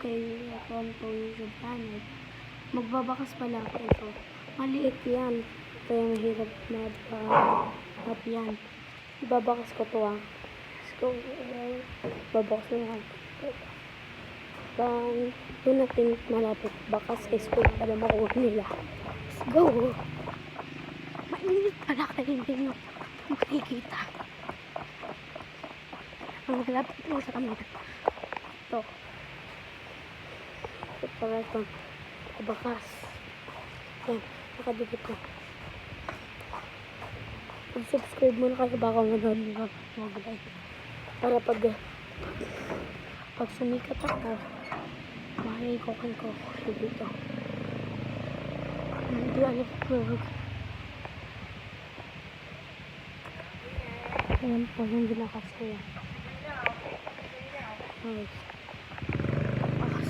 kay Tonto YouTube channel. Magbabakas pala ako ito. Maliit yan. Kaya mahirap mag yan. Ibabakas ko to ah. Let's go. Babakas ko yan. Doon natin malapit. Bakas school para makuha nila. Let's go. Mainit pala kayo hindi nyo makikita. Ang malapit mo sa kamera. Ito. Ito para ito. Bakas. Yan. Nakadikit ko. Subscribe mo na kayo baka manood nila. Mag-like. Para pag sumikat ako, makikikokan ko dito. Hindi alam ko. Ayan po yung binakas ko yan. Nice. Bakas.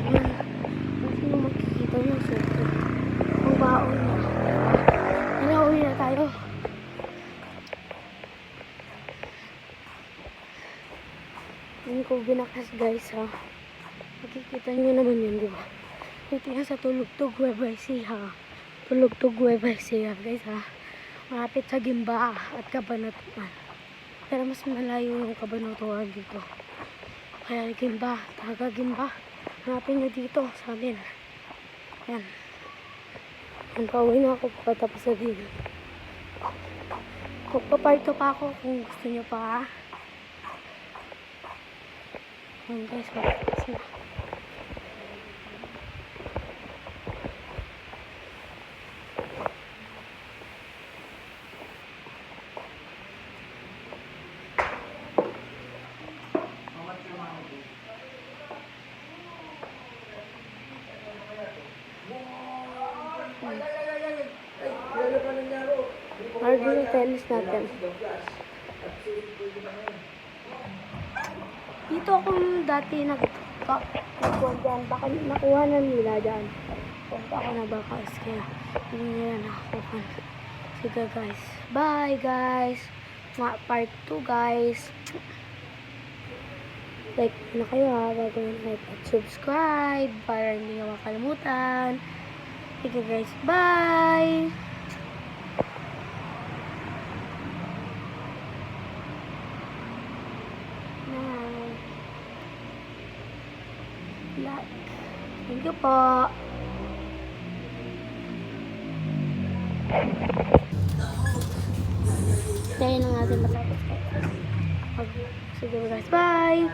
Ayan. Kung sino makikita nyo siyempre. Ang baon na. Uwi na tayo. Hindi ko binakas guys ha. Makikita nyo naman yun diba? Dito yan sa Tulugtog WBC ha. Tulugtog WBC ha guys ha. Malapit sa Gimba at Cabanatuan. Pero mas malayo yung Cabanatuan dito. Kaya Gimba, taga Gimba. Hanapin nyo dito sa amin. Yan. Yan, pauwi na ako pagkatapos na din. Magpaparto pa ako kung gusto nyo pa. Yan guys, magpapas na. Order yung tennis natin. Dito akong dati nagkuhan dyan. Baka nakuha na nila dyan. Punta ako na bakas. Kaya hindi nila nakakuhan. Sige guys. Bye guys. Part 2 guys. Like na kayo ha. Bago yung like at subscribe. Para hindi nyo makalimutan. Sige guys. Bye. Thank you po. Kaya na natin matapos. Sige guys, bye!